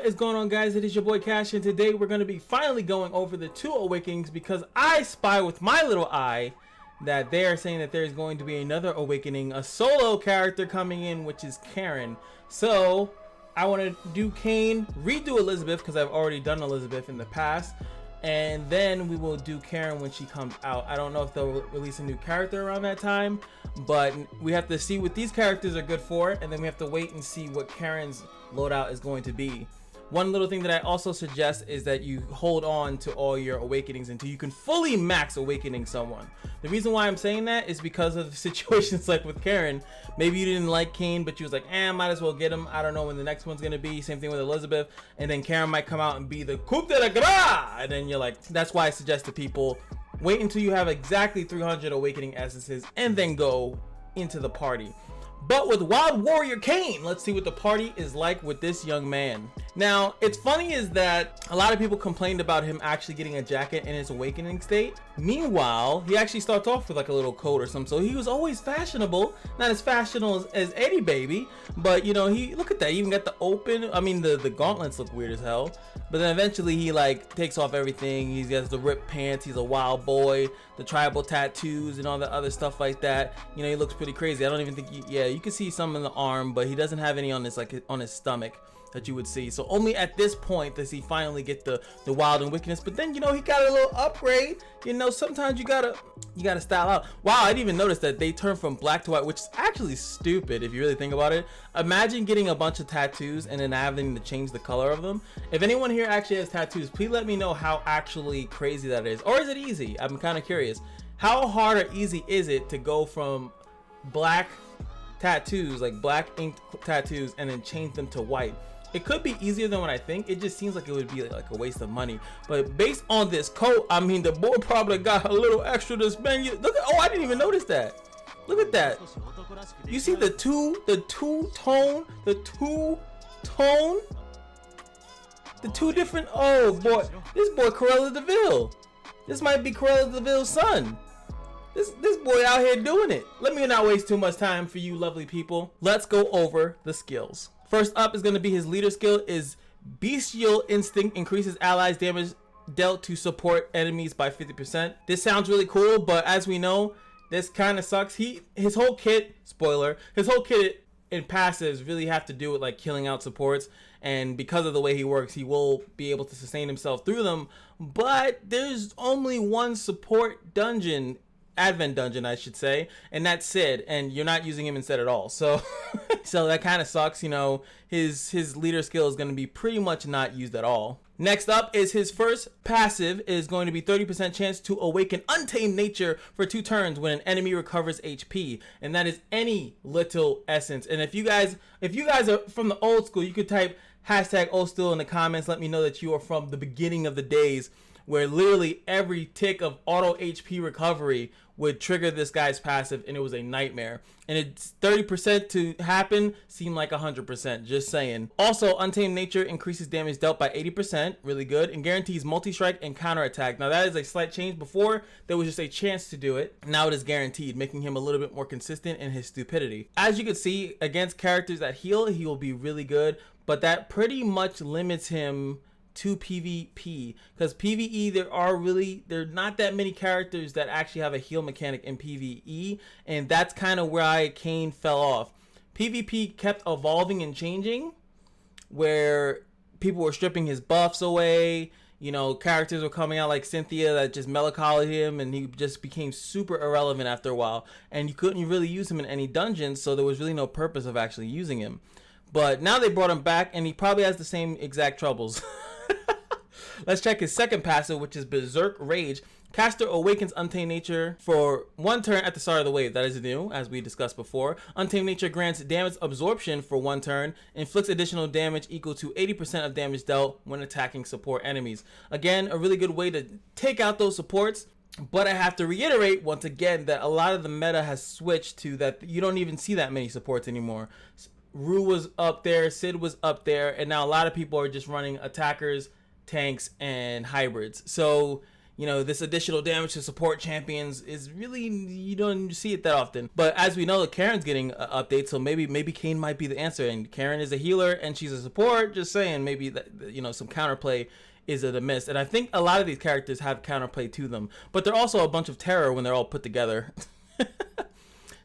is going on, guys? It is your boy Cash, and today we're going to be finally going over the 2 awakenings because I spy with my little eye that they are saying that there's going to be another awakening, a solo character coming in, which is Karen. So I want to do Cain, redo Elizabeth because I've already done Elizabeth in the past, and then we will do Karen when she comes out. I don't know if they'll release a new character around that time, but we have to see what these characters are good for, and then we have to wait and see what Karen's loadout is going to be. One little thing that I also suggest is that you hold on to all your awakenings until you can fully max awakening someone. The reason why I'm saying that is because of the situations like with Karen. Maybe you didn't like Cain, but you was like, might as well get him. I don't know when the next one's gonna be. Same thing with Elizabeth. And then Karen might come out and be the coup de la grace. And then you're like, that's why I suggest to people, wait until you have exactly 300 awakening essences and then go into the party. But with Wild Warrior Cain, let's see what the party is like with this young man. Now, it's funny is that a lot of people complained about him actually getting a jacket in his awakening state. Meanwhile, he actually starts off with like a little coat or something, so he was always fashionable. Not as fashionable as Eddie Baby, but you know, he, look at that, he even got the open, I mean the gauntlets look weird as hell. But then eventually he like takes off everything. He has the ripped pants, he's a wild boy, the tribal tattoos and all the other stuff like that. You know, he looks pretty crazy. I don't even think, you can see some in the arm, but he doesn't have any on this, like on his stomach that you would see. So only at this point does he finally get the wild and wickedness. But then, you know, he got a little upgrade. You know, sometimes you gotta style out. Wow, I didn't even notice that they turned from black to white, which is actually stupid if you really think about it. Imagine getting a bunch of tattoos and then having to change the color of them. If anyone here actually has tattoos, please let me know how actually crazy that is. Or is it easy? I'm kind of curious. How hard or easy is it to go from black tattoos, like black inked tattoos, and then change them to white? It could be easier than what I think. It just seems like it would be like a waste of money. But based on this coat, I mean, the boy probably got a little extra to spend. Look at, oh, I didn't even notice that. Look at that. You see the two different, oh boy, this boy Cruella de Vil. This might be Cruella de Vil's son. This boy out here doing it. Let me not waste too much time for you lovely people. Let's go over the skills. First up is going to be his leader skill is Bestial Instinct, increases allies damage dealt to support enemies by 50%. This sounds really cool, but as we know, this kind of sucks. His whole kit, spoiler, his whole kit in passives really have to do with like killing out supports, and because of the way he works, he will be able to sustain himself through them. But there's only one support dungeon, advent dungeon I should say, and that's Sid, and you're not using him instead at all, so so that kind of sucks. You know, his leader skill is going to be pretty much not used at all. Next up is his first passive is going to be 30% chance to awaken Untamed Nature for 2 turns when an enemy recovers HP, and that is any little essence. And if you guys are from the old school, you could type hashtag old school in the comments. Let me know that you are from the beginning of the days where literally every tick of auto HP recovery would trigger this guy's passive, and it was a nightmare. And it's 30% to happen seemed like 100%, just saying. Also, Untamed Nature increases damage dealt by 80%, really good, and guarantees multi-strike and counterattack. Now that is a slight change. Before, there was just a chance to do it. Now it is guaranteed, making him a little bit more consistent in his stupidity. As you can see, against characters that heal, he will be really good, but that pretty much limits him to PvP, because PvE there are not that many characters that actually have a heal mechanic in PvE, and that's kind of where Cain fell off. PvP kept evolving and changing, where people were stripping his buffs away. You know, characters were coming out like Cynthia that just melancholy him, and he just became super irrelevant after a while, and you couldn't really use him in any dungeons, so there was really no purpose of actually using him. But now they brought him back, and he probably has the same exact troubles. Let's check his second passive, which is Berserk Rage. Caster awakens Untamed Nature for 1 turn at the start of the wave. That is new, as we discussed before. Untamed Nature grants damage absorption for 1 turn, inflicts additional damage equal to 80% of damage dealt when attacking support enemies. Again, a really good way to take out those supports. But I have to reiterate once again that a lot of the meta has switched to that you don't even see that many supports anymore. Rue was up there, Sid was up there, and now a lot of people are just running attackers, tanks, and hybrids. So you know, this additional damage to support champions is really, you don't see it that often. But as we know, Karen's getting an update, so maybe Kane might be the answer. And Karen is a healer and she's a support. Just saying, maybe that, you know, some counterplay isn't amiss. And I think a lot of these characters have counterplay to them, but they're also a bunch of terror when they're all put together.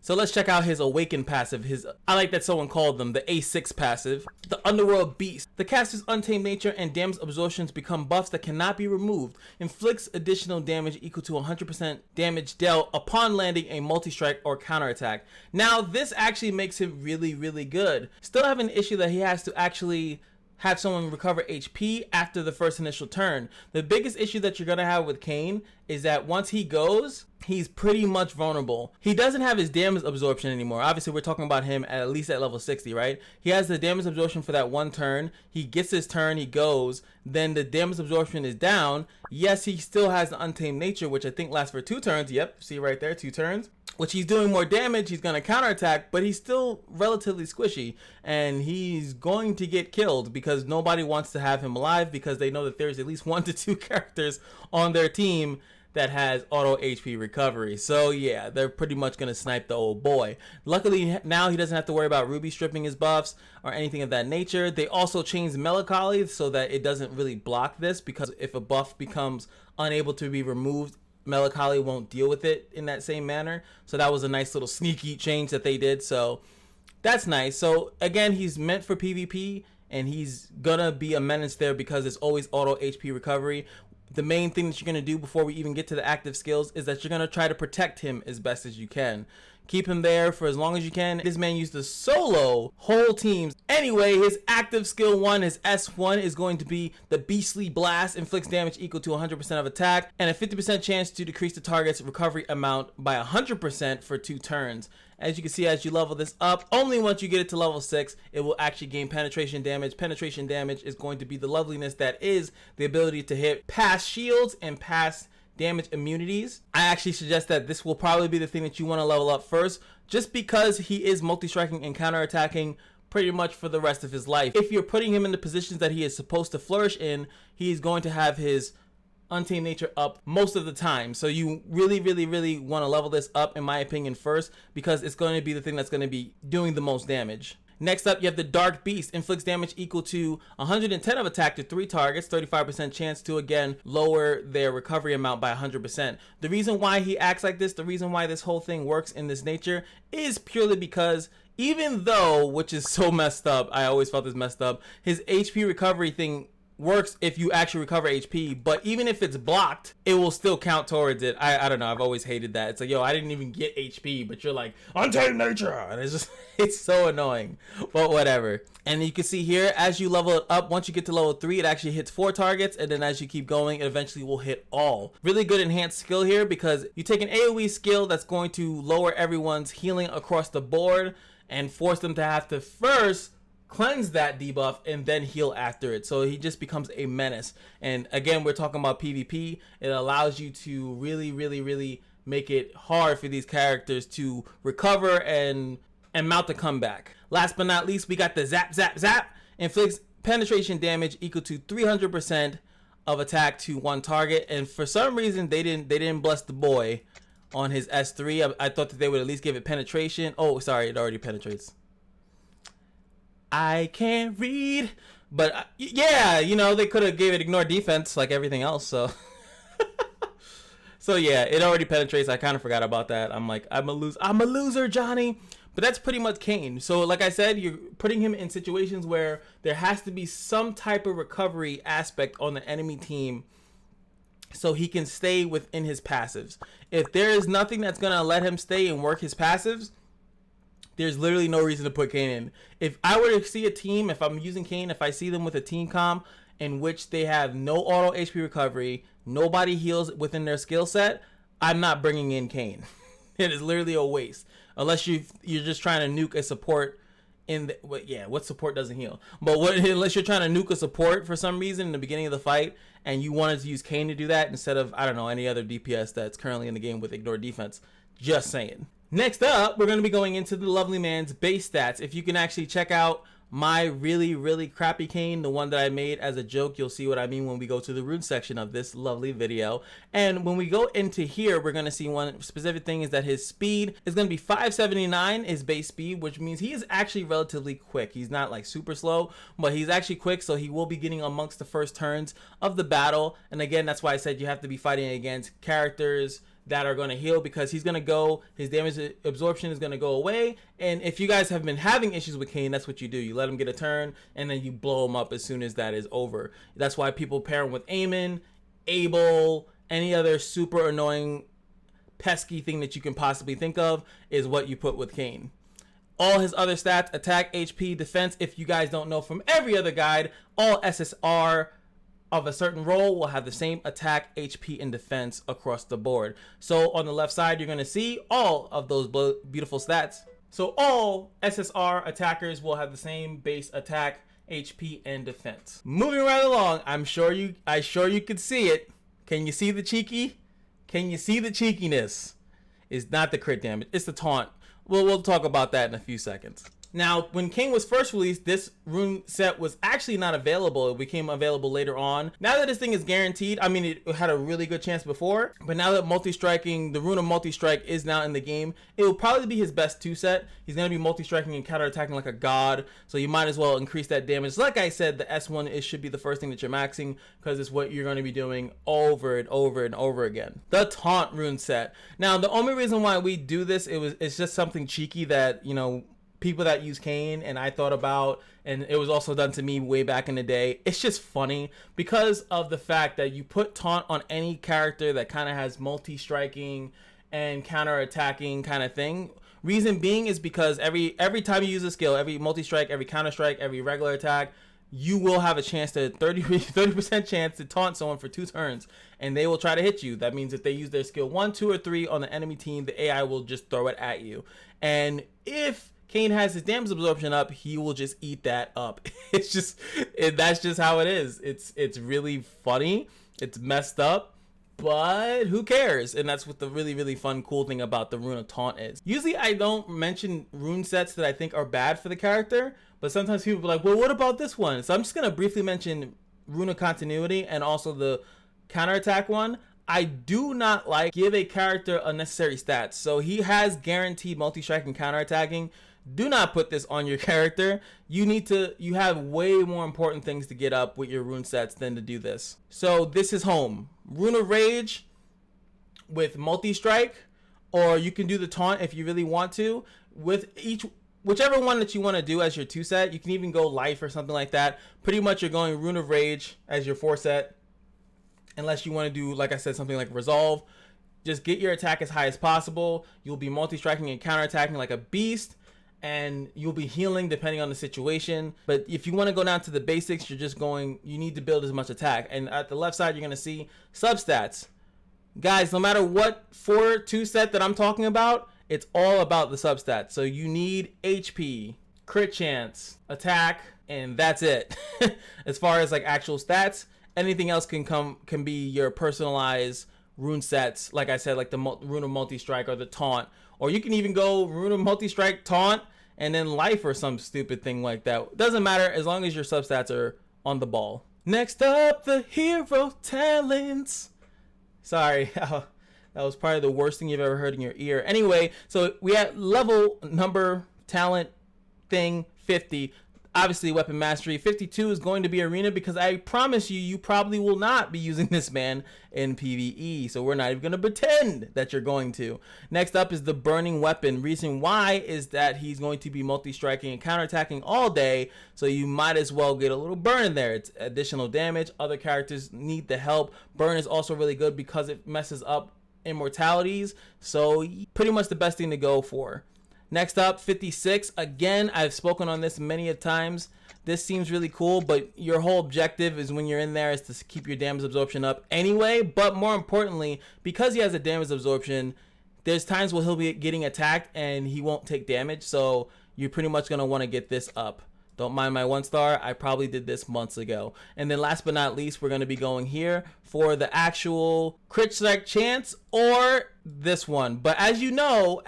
So let's check out his Awaken passive. I like that someone called them the A6 passive. The Underworld Beast. The caster's Untamed Nature and damage absorptions become buffs that cannot be removed. Inflicts additional damage equal to 100% damage dealt upon landing a multi-strike or counterattack. Now, this actually makes him really, really good. Still have an issue that he has to actually have someone recover HP after the first initial turn. The biggest issue that you're gonna have with Kane is that once he goes, he's pretty much vulnerable. He doesn't have his damage absorption anymore. Obviously, we're talking about him at least at level 60, right? He has the damage absorption for that one turn. He gets his turn, he goes, then the damage absorption is down. Yes, he still has the Untamed Nature, which I think lasts for 2 turns. Yep, see right there, 2 turns. Which he's doing more damage, he's going to counterattack, but he's still relatively squishy, and he's going to get killed because nobody wants to have him alive because they know that there's at least 1 to 2 characters on their team that has auto HP recovery. So yeah, they're pretty much going to snipe the old boy. Luckily now he doesn't have to worry about Ruby stripping his buffs or anything of that nature. They also changed Melancholy so that it doesn't really block this, because if a buff becomes unable to be removed, Melancholy won't deal with it in that same manner. So that was a nice little sneaky change that they did. So that's nice. So again, he's meant for PvP and he's gonna be a menace there because it's always auto HP recovery. The main thing that you're gonna do before we even get to the active skills is that you're gonna try to protect him as best as you can. Keep him there for as long as you can. This man used to solo whole teams. Anyway, his active skill 1, his S1, is going to be the Beastly Blast. Inflicts damage equal to 100% of attack and a 50% chance to decrease the target's recovery amount by 100% for 2 turns. As you can see, as you level this up, only once you get it to level 6, it will actually gain penetration damage. Penetration damage is going to be the loveliness that is the ability to hit past shields and past damage immunities. I actually suggest that this will probably be the thing that you want to level up first, just because he is multi-striking and counterattacking pretty much for the rest of his life. If you're putting him in the positions that he is supposed to flourish in, he is going to have his Untamed Nature up most of the time. So you really want to level this up, in my opinion, first, because it's going to be the thing that's going to be doing the most damage. Next up, you have the Dark Beast. Inflicts damage equal to 110 of attack to 3 targets, 35% chance to, again, lower their recovery amount by 100%. The reason why he acts like this, the reason why this whole thing works in this nature, is purely because even though, which is so messed up, I always felt this messed up, his HP recovery thing works if you actually recover HP, but even if it's blocked, it will still count towards it. I don't know, I've always hated that. It's like, yo, I didn't even get HP, but you're like, Untamed Nature, and it's just, it's so annoying, but whatever. And you can see here, as you level it up, once you get to level 3, it actually hits 4 targets, and then as you keep going, it eventually will hit all. Really good enhanced skill here, because you take an AoE skill that's going to lower everyone's healing across the board and force them to have to first cleanse that debuff and then heal after it. So he just becomes a menace. And again, we're talking about PvP. It allows you to really make it hard for these characters to recover and mount the comeback. Last but not least, we got the Zap Zap Zap. Inflicts penetration damage equal to 300% of attack to 1 target. And for some reason, they didn't bless the boy on his S3. I thought that they would at least give it penetration. Oh, sorry, it already penetrates. I can't read, but yeah, you know, they could have gave it ignore defense like everything else. So so yeah, it already penetrates. I kind of forgot about that. I'm like, I'm a loser, Johnny. But that's pretty much Kane. So like I said, you're putting him in situations where there has to be some type of recovery aspect on the enemy team so he can stay within his passives. If there is nothing that's going to let him stay and work his passives, there's literally no reason to put Kane in. If I were to see a team, if I'm using Kane, if I see them with a team comp in which they have no auto HP recovery, nobody heals within their skill set, I'm not bringing in Kane. It is literally a waste. Unless you're just trying to nuke a support in the, what support doesn't heal? But unless you're trying to nuke a support for some reason in the beginning of the fight and you wanted to use Kane to do that instead of, I don't know, any other DPS that's currently in the game with ignore defense. Just saying. Next up, we're going to be going into the lovely man's base stats. If you can actually check out my really crappy Kane, the one that I made as a joke. You'll see what I mean when we go to the rune section of this lovely video. And when we go into here, we're going to see one specific thing is that his speed is going to be 579, his base speed, which means he is actually relatively quick. He's not like super slow, but he's actually quick, so he will be getting amongst the first turns of the battle. And again, that's why I said you have to be fighting against characters that are going to heal, because he's going to go, his damage absorption is going to go away. And if you guys have been having issues with Kane, that's what you do. You let him get a turn and then you blow him up as soon as that is over. That's why people pair him with Eamon, Abel, any other super annoying pesky thing that you can possibly think of is what you put with Kane. All his other stats, attack, HP, defense, if you guys don't know from every other guide, all SSR of a certain role will have the same attack, HP, and defense across the board. So on the left side, you're going to see all of those beautiful stats. So all SSR attackers will have the same base attack, HP, and defense. Moving right along, I sure you could see it. Can you see the cheeky? Can you see the cheekiness? It's not the crit damage, it's the taunt. We'll talk about that in a few seconds. Now, when Kane was first released, this rune set was actually not available. It became available later on. Now that this thing is guaranteed, I mean, it had a really good chance before, but now that multi-striking, the rune of multi-strike is now in the game, it will probably be his best 2-set. He's going to be multi-striking and counter-attacking like a god, so you might as well increase that damage. Like I said, the S1 should be the first thing that you're maxing, because it's what you're going to be doing over and over and over again. The taunt rune set. Now, the only reason why we do this, it's just something cheeky that, you know, people that use Kane and I thought about, and it was also done to me way back in the day. It's just funny because of the fact that you put taunt on any character that kind of has multi-striking and counter-attacking kind of thing. Reason being is because every time you use a skill, every multi-strike, every counter-strike, every regular attack, you will have a chance to 30% chance to taunt someone for 2 turns, and they will try to hit you. That means if they use their skill 1, 2, or 3 on the enemy team, the AI will just throw it at you. And if Kane has his damage absorption up, he will just eat that up. That's just how it is. It's really funny. It's messed up, but who cares? And that's what the really fun, cool thing about the rune of taunt is. Usually I don't mention rune sets that I think are bad for the character, but sometimes people are like, well, what about this one? So I'm just going to briefly mention rune of continuity and also the counterattack one. I do not like give a character unnecessary stats. So he has guaranteed multi-strike and counterattacking. Do not put this on your character. You have way more important things to get up with your rune sets than to do this. So this is home. Rune of Rage with multi-strike, or you can do the taunt if you really want to. With whichever one that you want to do as your 2-set, you can even go life or something like that. Pretty much you're going Rune of Rage as your 4-set, unless you want to do, like I said, something like Resolve. Just get your attack as high as possible. You'll be multi-striking and counterattacking like a beast, and you'll be healing depending on the situation. But if you want to go down to the basics, you need to build as much attack. And at the left side, you're going to see substats. Guys, no matter what 4-2 set that I'm talking about, it's all about the substats. So you need HP, crit chance, attack, and that's it. As far as like actual stats, anything else can be your personalized rune sets. Like I said, like the rune of multi-strike or the taunt. Or you can even go rune of multi-strike, taunt, and then life or some stupid thing like that. Doesn't matter as long as your substats are on the ball. Next up, the hero talents. Sorry, that was probably the worst thing you've ever heard in your ear. Anyway, so we have level number talent thing 50. Obviously, weapon mastery. 52 is going to be arena, because I promise you probably will not be using this man in PvE. So we're not even going to pretend that you're going to. Next up is the burning weapon. Reason why is that he's going to be multi-striking and counterattacking all day. So you might as well get a little burn in there. It's additional damage. Other characters need the help. Burn is also really good because it messes up immortalities. So pretty much the best thing to go for. Next up, 56. Again, I've spoken on this many a times. This seems really cool, but your whole objective is when you're in there is to keep your damage absorption up anyway. But more importantly, because he has a damage absorption, there's times where he'll be getting attacked and he won't take damage. So you're pretty much going to want to get this up. Don't mind my 1-star. I probably did this months ago. And then last but not least, we're going to be going here for the actual crit strike chance or this one. But as you know,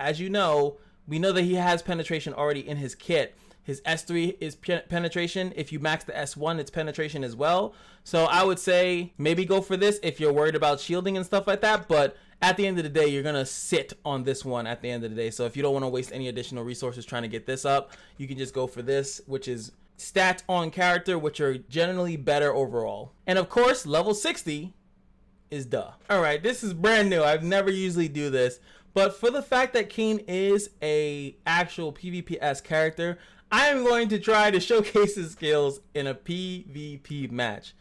we know that he has penetration already in his kit. His S3 is penetration. If you max the S1, it's penetration as well. So I would say maybe go for this if you're worried about shielding and stuff like that. But at the end of the day, you're going to sit on this one at the end of the day. So if you don't want to waste any additional resources trying to get this up, you can just go for this, which is stats on character, which are generally better overall. And of course, level 60 is duh. All right, this is brand new. I've never usually do this. But for the fact that Cain is a actual PvPS character, I am going to try to showcase his skills in a PvP match.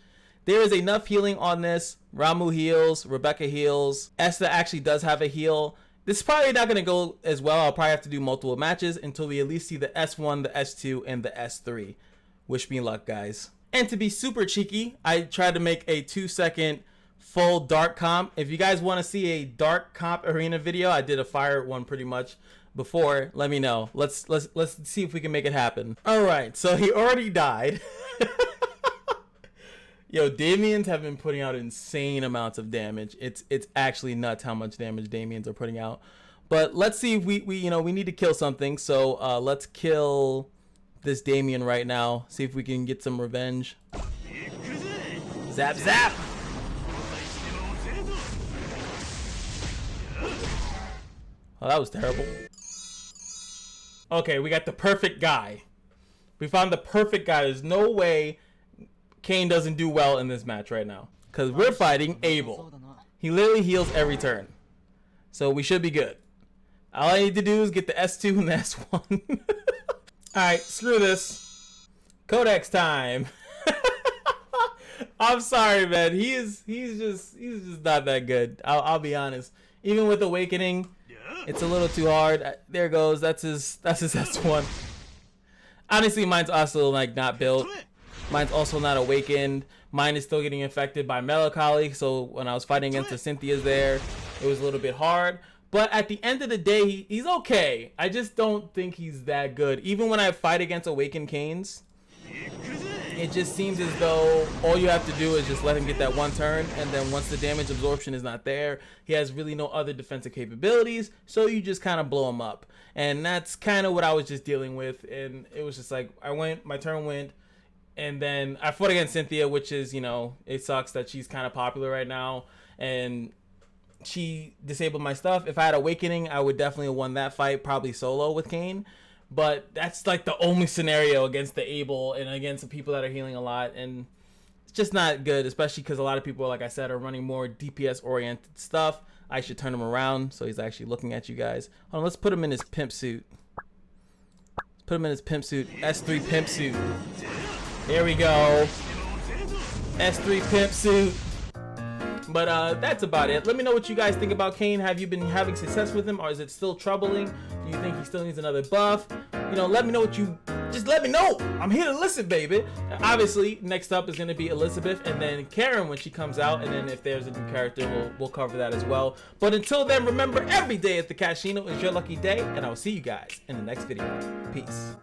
There is enough healing on this. Ramu heals, Rebecca heals. Esther actually does have a heal. This is probably not going to go as well. I'll probably have to do multiple matches until we at least see the S1, the S2, and the S3. Wish me luck, guys. And to be super cheeky, I tried to make a 2-second full dark comp. If you guys want to see a dark comp arena video, I did a fire one pretty much before. Let me know. Let's see if we can make it happen. All right, so he already died. Yo, Damians have been putting out insane amounts of damage. It's actually nuts how much damage Damians are putting out. But let's see if we need to kill something. So let's kill this Damian right now. See if we can get some revenge. Zap zap. Oh, that was terrible. Okay, we got the perfect guy. We found the perfect guy. There's no way Cain doesn't do well in this match right now, because we're fighting Abel. He literally heals every turn, so we should be good. All I need to do is get the S2 and the S1. Alright, screw this. Codex time. I'm sorry, man. He's just not that good. I'll be honest. Even with Awakening, it's a little too hard. There goes. That's his S1. Honestly, mine's also like not built. Mine's also not awakened. Mine is still getting infected by Melancholy. So when I was fighting against the Cynthia's there, it was a little bit hard. But at the end of the day, he's okay. I just don't think he's that good. Even when I fight against Awakened Cains, it just seems as though all you have to do is just let him get that one turn. And then once the damage absorption is not there, he has really no other defensive capabilities. So you just kind of blow him up. And that's kind of what I was just dealing with. And it was just like, my turn went. And then I fought against Cynthia, which is, it sucks that she's kind of popular right now. And she disabled my stuff. If I had Awakening, I would definitely have won that fight, probably solo with Cain. But that's like the only scenario against the Abel and against the people that are healing a lot. And it's just not good, especially because a lot of people, like I said, are running more DPS-oriented stuff. I should turn him around so he's actually looking at you guys. Hold on, let's put him in his pimp suit. Let's put him in his pimp suit. S3 pimp suit. There we go. S3 pimp suit. But that's about it. Let me know what you guys think about Cain. Have you been having success with him, or is it still troubling? Do you think he still needs another buff? Let me know what you... Just let me know. I'm here to listen, baby. Obviously, next up is going to be Elizabeth, and then Karen when she comes out, and then if there's a new character, we'll cover that as well. But until then, remember, every day at the Kashino is your lucky day, and I'll see you guys in the next video. Peace.